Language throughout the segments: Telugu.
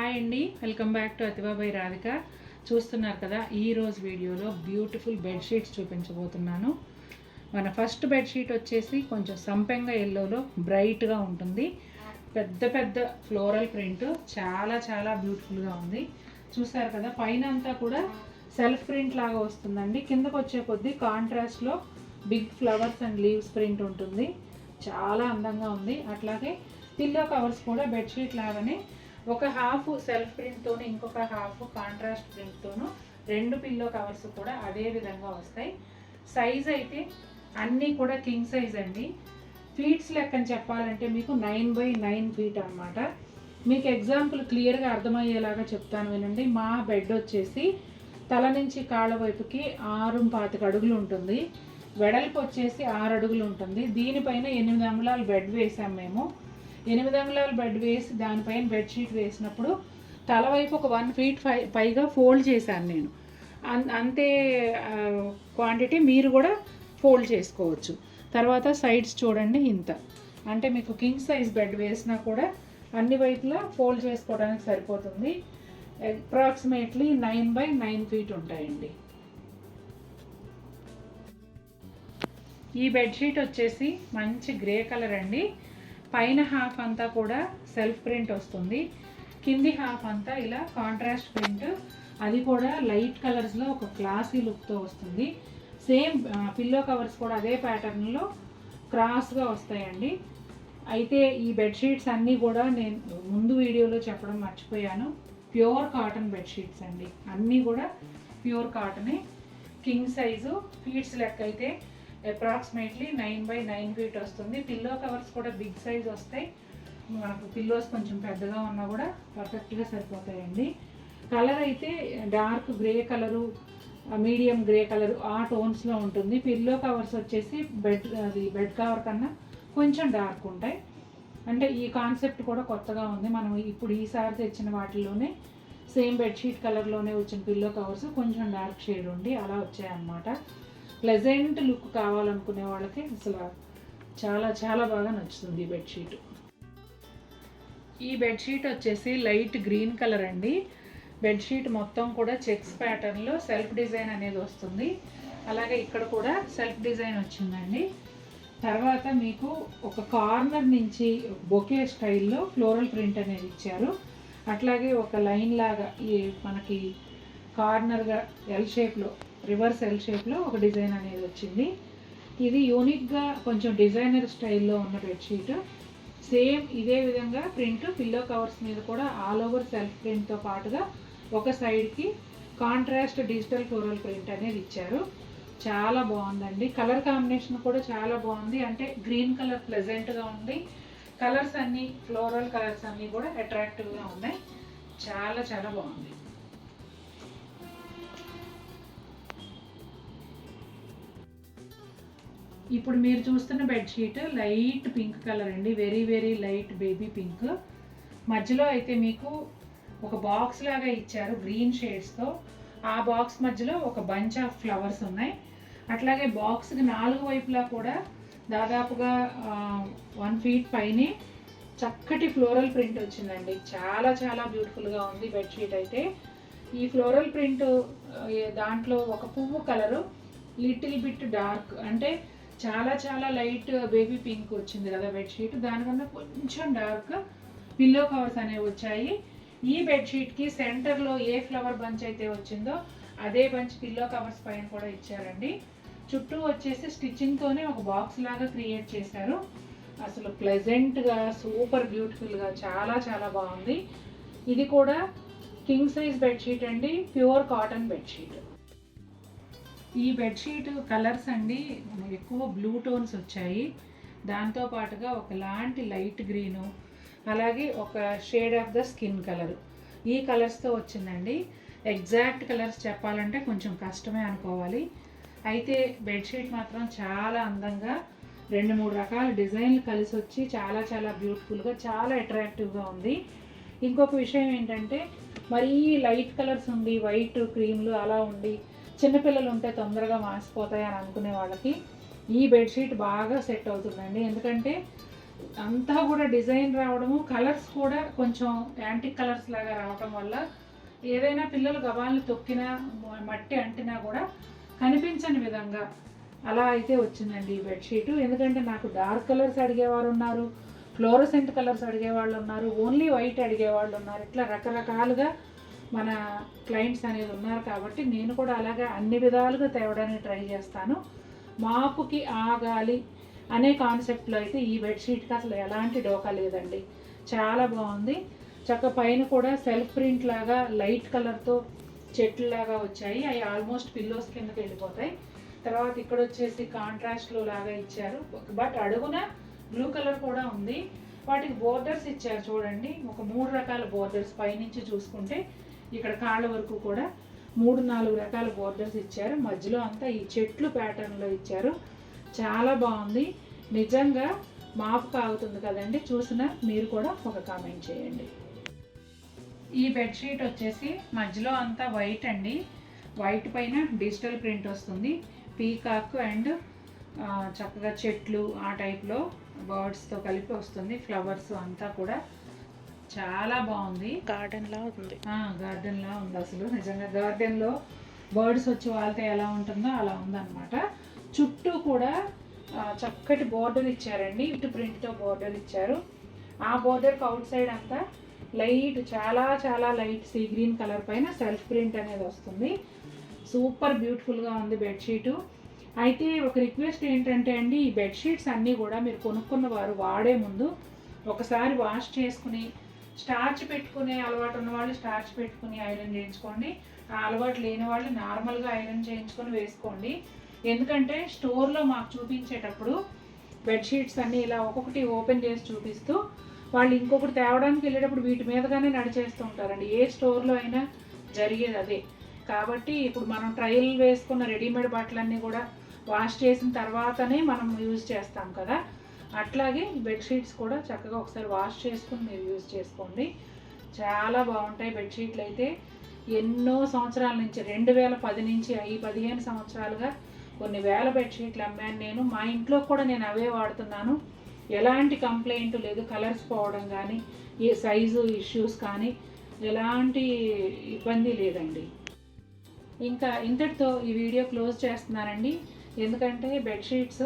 హాయ్ అండి, వెల్కమ్ బ్యాక్ టు అతిబాబాయ్ రాధిక. చూస్తున్నారు కదా, ఈరోజు వీడియోలో బ్యూటిఫుల్ బెడ్షీట్స్ చూపించబోతున్నాను. మన ఫస్ట్ బెడ్షీట్ వచ్చేసి కొంచెం సంపెంగా ఎల్లోలో బ్రైట్గా ఉంటుంది. పెద్ద పెద్ద ఫ్లోరల్ ప్రింట్, చాలా చాలా బ్యూటిఫుల్గా ఉంది. చూసారు కదా, పైన అంతా కూడా సెల్ఫ్ ప్రింట్ లాగా వస్తుందండి. కిందకు వచ్చే కొద్దీ కాంట్రాస్ట్లో big flowers and leaves print ఉంటుంది. చాలా అందంగా ఉంది. అట్లాగే పిల్లో కవర్స్ కూడా బెడ్షీట్ లాగానే ఒక హాఫ్ సెల్ఫ్ ప్రింట్తోనూ ఇంకొక హాఫ్ కాంట్రాస్ట్ ప్రింట్తోనూ రెండు పిల్లో కవర్స్ కూడా అదే విధంగా వస్తాయి. సైజ్ అయితే అన్నీ కూడా కింగ్ సైజ్ అండి. ఫీట్స్ లెక్కని చెప్పాలంటే మీకు 9x9 ఫీట్ అనమాట. మీకు ఎగ్జాంపుల్ క్లియర్గా అర్థమయ్యేలాగా చెప్తాను వినండి. మా బెడ్ వచ్చేసి తల నుంచి కాళ్ళ వైపుకి 6.25 అడుగులు ఉంటుంది. వెడల్పు వచ్చేసి 6 అడుగులు ఉంటుంది. దీనిపైన 8 అంగుళాలు బెడ్ వేసాం మేము. 8 అంగుళాలు బెడ్ వేసి దానిపైన బెడ్షీట్ వేసినప్పుడు తల వైపు ఒక 1 ఫీట్ పైగా ఫోల్డ్ చేశాను నేను. అంతే క్వాంటిటీ మీరు కూడా ఫోల్డ్ చేసుకోవచ్చు. తర్వాత సైడ్స్ చూడండి, ఇంత అంటే మీకు కింగ్ సైజ్ బెడ్ వేసినా కూడా అన్ని వైపులా ఫోల్డ్ చేసుకోవడానికి సరిపోతుంది. అప్రాక్సిమేట్లీ 9x9 ఫీట్ ఉంటాయండి. ఈ బెడ్షీట్ వచ్చేసి మంచి గ్రే కలర్ అండి. పైన హాఫ్ అంతా కూడా సెల్ఫ్ ప్రింట్ వస్తుంది, కింది హాఫ్ అంతా ఇలా కాంట్రాస్ట్ ప్రింట్, అది కూడా లైట్ కలర్స్లో ఒక క్లాసీ లుక్తో వస్తుంది. సేమ్ పిల్లో కవర్స్ కూడా అదే ప్యాటర్న్లో క్రాస్గా వస్తాయండి. అయితే ఈ బెడ్షీట్స్ అన్నీ కూడా నేను ముందు వీడియోలో చెప్పడం మర్చిపోయాను, ప్యూర్ కాటన్ బెడ్షీట్స్ అండి. అన్నీ కూడా ప్యూర్ కాటనే. King size. ఫీట్స్ లెక్క అయితే అప్రాక్సిమేట్లీ 9x9 ఫీట్ వస్తుంది. పిల్లో కవర్స్ కూడా బిగ్ సైజ్ వస్తాయి. మనకు పిల్లోస్ కొంచెం పెద్దగా ఉన్నా కూడా పర్ఫెక్ట్గా సరిపోతాయండి. కలర్ అయితే dark grey colour, medium grey colour ఆ టోన్స్లో ఉంటుంది. పిల్లో కవర్స్ వచ్చేసి బెడ్ కవర్ కన్నా కొంచెం డార్క్ ఉంటాయి. అంటే ఈ కాన్సెప్ట్ కూడా కొత్తగా ఉంది. మనం ఇప్పుడు ఈసారి తెచ్చిన వాటిల్లోనే సేమ్ బెడ్షీట్ కలర్లోనే వచ్చిన పిల్లో కవర్స్ కొంచెం డార్క్ షేడ్ ఉండి అలా వచ్చాయన్నమాట. ప్లెజెంట్ లుక్ కావాలనుకునే వాళ్ళకి అసలు చాలా చాలా బాగా నచ్చుతుంది ఈ బెడ్షీట్. ఈ బెడ్షీట్ వచ్చేసి లైట్ గ్రీన్ కలర్ అండి. బెడ్షీట్ మొత్తం కూడా చెక్స్ ప్యాటర్న్లో సెల్ఫ్ డిజైన్ అనేది వస్తుంది. అలాగే ఇక్కడ కూడా సెల్ఫ్ డిజైన్ వచ్చిందండి. తర్వాత మీకు ఒక కార్నర్ నుంచి బొకే స్టైల్లో ఫ్లోరల్ ప్రింట్ అనేది ఇచ్చారు. అట్లాగే ఒక లైన్ లాగా ఈ మనకి కార్నర్గా ఎల్ షేప్లో, రివర్స్ ఎల్ షేప్లో ఒక డిజైన్ అనేది వచ్చింది. ఇది యూనిక్గా కొంచెం డిజైనర్ స్టైల్లో ఉన్న బెడ్షీట్. సేమ్ ఇదే విధంగా ప్రింట్ పిల్లో కవర్స్ మీద కూడా ఆల్ ఓవర్ సెల్ఫ్ ప్రింట్తో పాటుగా ఒక సైడ్కి కాంట్రాస్ట్ డిజిటల్ ఫ్లోరల్ ప్రింట్ అనేది ఇచ్చారు. చాలా బాగుందండి. కలర్ కాంబినేషన్ కూడా చాలా బాగుంది. అంటే గ్రీన్ కలర్ ప్లెజెంట్గా ఉంది. కలర్స్ అన్నీ ఫ్లోరల్ కలర్స్ అన్నీ కూడా అట్రాక్టివ్గా ఉన్నాయి. చాలా చాలా బాగుంది. ఇప్పుడు మీరు చూస్తున్న బెడ్షీట్ లైట్ పింక్ కలర్ అండి. Very very light baby pink. మధ్యలో అయితే మీకు ఒక బాక్స్ లాగా ఇచ్చారు గ్రీన్ షేడ్స్తో. ఆ బాక్స్ మధ్యలో ఒక బంచ్ ఆఫ్ ఫ్లవర్స్ ఉన్నాయి. అట్లాగే బాక్స్కి 4 వైపులా కూడా దాదాపుగా 1 ఫీట్ పైనే చక్కటి ఫ్లోరల్ ప్రింట్ వచ్చిందండి. చాలా చాలా బ్యూటిఫుల్గా ఉంది బెడ్షీట్ అయితే. ఈ ఫ్లోరల్ ప్రింట్ దాంట్లో ఒక పువ్వు కలరు లిటిల్ బిట్ డార్క్, అంటే చాలా చాలా లైట్ బేబీ పింక్ వచ్చింది కదా బెడ్షీట్. దానికన్నా కొంచెం డార్క్ పిల్లో కవర్స్ అనేవి వచ్చాయి. ఈ బెడ్షీట్కి సెంటర్లో ఏ ఫ్లవర్ బంచ్ అయితే వచ్చిందో అదే బంచ్ పిల్లో కవర్స్ పైన కూడా ఇచ్చారండి. చుట్టూ వచ్చేసి స్టిచ్చింగ్తోనే ఒక బాక్స్ లాగా క్రియేట్ చేశారు. అసలు ప్లెజెంట్గా సూపర్ బ్యూటిఫుల్గా చాలా చాలా బాగుంది. ఇది కూడా కింగ్ సైజ్ బెడ్షీట్ అండి, ప్యూర్ కాటన్ బెడ్షీట్. ఈ బెడ్షీట్ కలర్స్ అండి ఎక్కువ బ్లూ టోన్స్ వచ్చాయి. దాంతోపాటుగా ఒకలాంటి లైట్ గ్రీను, అలాగే ఒక shade of the skin colour, ఈ కలర్స్తో వచ్చిందండి. ఎగ్జాక్ట్ కలర్స్ చెప్పాలంటే కొంచెం కష్టమే అనుకోవాలి. అయితే బెడ్షీట్ మాత్రం చాలా అందంగా 2-3 రకాల డిజైన్లు కలిసి వచ్చి చాలా చాలా బ్యూటిఫుల్గా, చాలా అట్రాక్టివ్గా ఉంది. ఇంకొక విషయం ఏంటంటే, మరీ లైట్ కలర్స్ ఉండి వైట్ క్రీమ్లు అలా ఉండి చిన్నపిల్లలు ఉంటే తొందరగా మాసిపోతాయి అని అనుకునే వాళ్ళకి ఈ బెడ్షీట్ బాగా సెట్ అవుతుందండి. ఎందుకంటే అంతా కూడా డిజైన్ రావడము, కలర్స్ కూడా కొంచెం యాంటిక్ కలర్స్ లాగా రావడం వల్ల ఏదైనా పిల్లలు గబాల్ని తొక్కినా మట్టి అంటినా కూడా కనిపించని విధంగా అలా అయితే వచ్చిందండి ఈ బెడ్షీట్. ఎందుకంటే నాకు డార్క్ కలర్స్ అడిగేవారు ఉన్నారు, ఫ్లోరసెంట్ కలర్స్ అడిగేవాళ్ళు ఉన్నారు, ఓన్లీ వైట్ అడిగేవాళ్ళు ఉన్నారు. ఇట్లా రకరకాలుగా మన క్లయింట్స్ అనేది ఉన్నారు కాబట్టి నేను కూడా అలాగే అన్ని విధాలుగా తేవడానికి ట్రై చేస్తాను. మాపుకి ఆగాలి అనే కాన్సెప్ట్లో అయితే ఈ బెడ్షీట్కి అసలు ఎలాంటి డోకా లేదండి, చాలా బాగుంది. చక్క పైన కూడా సెల్ఫ్ ప్రింట్ లాగా లైట్ కలర్తో చెట్లు లాగా వచ్చాయి, అవి ఆల్మోస్ట్ పిల్లోస్ కిందకి వెళ్ళిపోతాయి. తర్వాత ఇక్కడ వచ్చేసి కాంట్రాస్ట్లో లాగా ఇచ్చారు, బట్ అడుగున బ్లూ కలర్ కూడా ఉంది. వాటికి బోర్డర్స్ ఇచ్చారు చూడండి, ఒక 3 రకాల బోర్డర్స్ పైనుంచి చూసుకుంటే ఇక్కడ కాళ్ళ వరకు కూడా 3-4 రకాల బోర్డర్స్ ఇచ్చారు. మధ్యలో అంతా ఈ చెట్లు ప్యాటర్న్లో ఇచ్చారు, చాలా బాగుంది. నిజంగా మాపు కాగుతుంది కదండి, చూసినా మీరు కూడా ఒక కామెంట్ చేయండి. ఈ బెడ్షీట్ వచ్చేసి మధ్యలో అంతా వైట్ అండి, వైట్ పైన డిజిటల్ ప్రింట్ వస్తుంది, పీకాక్ అండ్ చక్కగా చెట్లు ఆ టైప్లో బర్డ్స్తో కలిపి వస్తుంది, ఫ్లవర్స్ అంతా కూడా చాలా బాగుంది. గార్డెన్లా ఉంది, గార్డెన్లా ఉంది. అసలు నిజంగా గార్డెన్లో బర్డ్స్ వచ్చి వాళ్తే ఎలా ఉంటుందో అలా ఉందన్నమాట. చుట్టూ కూడా చక్కటి బోర్డర్ ఇచ్చారండి, ఇటు ప్రింట్తో బోర్డర్ ఇచ్చారు. ఆ బోర్డర్కి అవుట్ సైడ్ అంతా లైట్, చాలా చాలా లైట్ సీ గ్రీన్ కలర్ పైన సెల్ఫ్ ప్రింట్ అనేది వస్తుంది. సూపర్ బ్యూటిఫుల్గా ఉంది బెడ్షీటు. అయితే ఒక రిక్వెస్ట్ ఏంటంటే అండి, ఈ బెడ్షీట్స్ అన్నీ కూడా మీరు కొనుక్కున్న వారు వాడే ముందు ఒకసారి వాష్ చేసుకుని స్టార్చ్ పెట్టుకునే అలవాటు ఉన్న వాళ్ళు స్టార్చ్ పెట్టుకుని ఐరన్ చేయించుకోండి, ఆ అలవాటు లేని వాళ్ళు నార్మల్గా ఐరన్ చేయించుకొని వేసుకోండి. ఎందుకంటే స్టోర్లో మాకు చూపించేటప్పుడు బెడ్షీట్స్ అన్నీ ఇలా ఒక్కొక్కటి ఓపెన్ చేసి చూపిస్తూ వాళ్ళు ఇంకొకటి తేవడానికి వెళ్ళేటప్పుడు వీటి మీదగానే నడిచేస్తూ ఉంటారండి. ఏ స్టోర్లో అయినా జరిగేది అదే. కాబట్టి ఇప్పుడు మనం ట్రయల్ వేసుకున్న రెడీమేడ్ బట్టలన్నీ కూడా వాష్ చేసిన తర్వాతనే మనం యూజ్ చేస్తాం కదా, అట్లాగే బెడ్షీట్స్ కూడా చక్కగా ఒకసారి వాష్ చేసుకుని మీరు యూజ్ చేసుకోండి. చాలా బాగుంటాయి బెడ్షీట్లు అయితే. ఎన్నో సంవత్సరాల నుంచి 2010 నుంచి ఈ 15 సంవత్సరాలుగా కొన్ని వేల బెడ్షీట్లు అమ్మాను నేను. మా ఇంట్లో కూడా నేను అవే వాడుతున్నాను, ఎలాంటి కంప్లైంట్ లేదు. కలర్స్ పోవడం కానీ, ఈ సైజు ఇష్యూస్ కానీ ఎలాంటి ఇబ్బంది లేదండి. ఇంకా ఇంతటితో ఈ వీడియో క్లోజ్ చేస్తున్నానండి. ఎందుకంటే బెడ్షీట్స్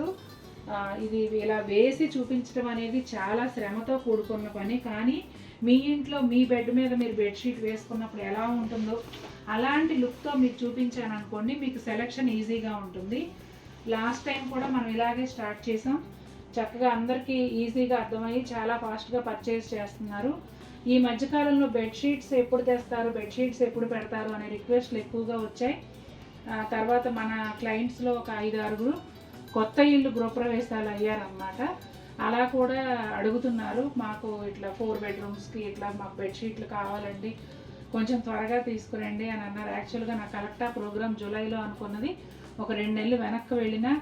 ఇది ఇలా వేసి చూపించడం అనేది చాలా శ్రమతో కూడుకున్న పని. కానీ మీ ఇంట్లో మీ బెడ్ మీద మీరు బెడ్షీట్ వేసుకున్నప్పుడు ఎలా ఉంటుందో అలాంటి లుక్తో మీకు చూపించాను అనుకోండి, మీకు సెలెక్షన్ ఈజీగా ఉంటుంది. లాస్ట్ టైం కూడా మనం ఇలాగే స్టార్ట్ చేసాం, చక్కగా అందరికీ ఈజీగా అర్థమయ్యి చాలా ఫాస్ట్గా పర్చేస్ చేస్తున్నారు. ఈ మధ్యకాలంలో బెడ్షీట్స్ ఎప్పుడు తెస్తారు, బెడ్షీట్స్ ఎప్పుడు పెడతారు అనే రిక్వెస్ట్లు ఎక్కువగా వచ్చాయి. తర్వాత మన క్లయింట్స్లో ఒక 5-6 కొత్త ఇల్లు గృహప్రవేశాలు అయ్యారన్నమాట. అలా కూడా అడుగుతున్నారు, మాకు ఇట్లా 4 బెడ్రూమ్స్కి ఇట్లా మాకు బెడ్షీట్లు కావాలండి, కొంచెం త్వరగా తీసుకురండి అని అన్నారు. యాక్చువల్గా నా కలెక్టా ప్రోగ్రామ్ జూలైలో అనుకున్నది, ఒక 2 నెలలు వెనక్కి వెళ్ళినా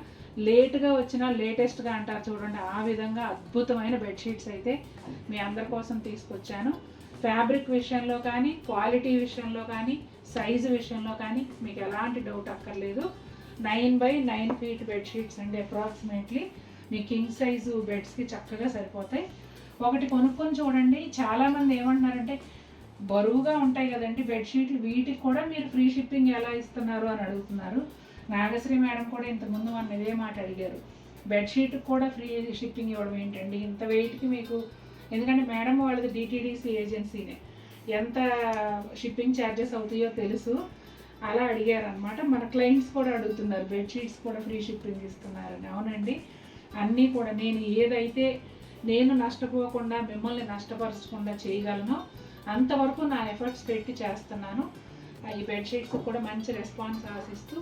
లేట్గా వచ్చినా లేటెస్ట్గా అంటారు చూడండి, ఆ విధంగా అద్భుతమైన బెడ్షీట్స్ అయితే మీ అందరి కోసం తీసుకొచ్చాను. ఫ్యాబ్రిక్ విషయంలో కానీ, క్వాలిటీ విషయంలో కానీ, సైజు విషయంలో కానీ మీకు ఎలాంటి డౌట్ అక్కర్లేదు. 9x9 ఫీట్ బెడ్షీట్స్ అండి అప్రాక్సిమేట్లీ. మీ కింగ్ సైజు బెడ్స్కి చక్కగా సరిపోతాయి. ఒకటి కొనుక్కొని చూడండి. చాలామంది ఏమంటున్నారంటే బరువుగా ఉంటాయి కదండి బెడ్షీట్లు, వీటికి కూడా మీరు ఫ్రీ షిప్పింగ్ ఎలా ఇస్తున్నారు అని అడుగుతున్నారు. నాగశ్రీ మేడం కూడా ఇంతకుముందు మన ఇదే మాట అడిగారు, బెడ్షీట్కి కూడా ఫ్రీ షిప్పింగ్ ఇవ్వడం ఏంటండి ఇంత వెయిట్కి మీకు. ఎందుకంటే మేడం వాళ్ళది డిటీడీసీ ఏజెన్సీనే, ఎంత షిప్పింగ్ ఛార్జెస్ అవుతాయో తెలుసు. అలా అడిగారు అనమాట. మన క్లయింట్స్ కూడా అడుగుతున్నారు బెడ్షీట్స్ కూడా ఫ్రీ షిప్పింగ్ ఇస్తున్నారని. అవునండి, అన్నీ కూడా నేను ఏదైతే నేను నష్టపోకుండా మిమ్మల్ని నష్టపరచకుండా చేయగలను అంతవరకు నా ఎఫర్ట్స్ పెట్టి చేస్తున్నాను. ఈ బెడ్షీట్స్ కూడా మంచి రెస్పాన్స్ ఆశిస్తూ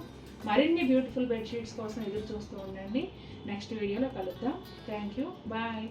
మరిన్ని బ్యూటిఫుల్ బెడ్షీట్స్ కోసం ఎదురు చూస్తూ ఉండండి. నెక్స్ట్ వీడియోలో కలుద్దాం. Thank you, bye.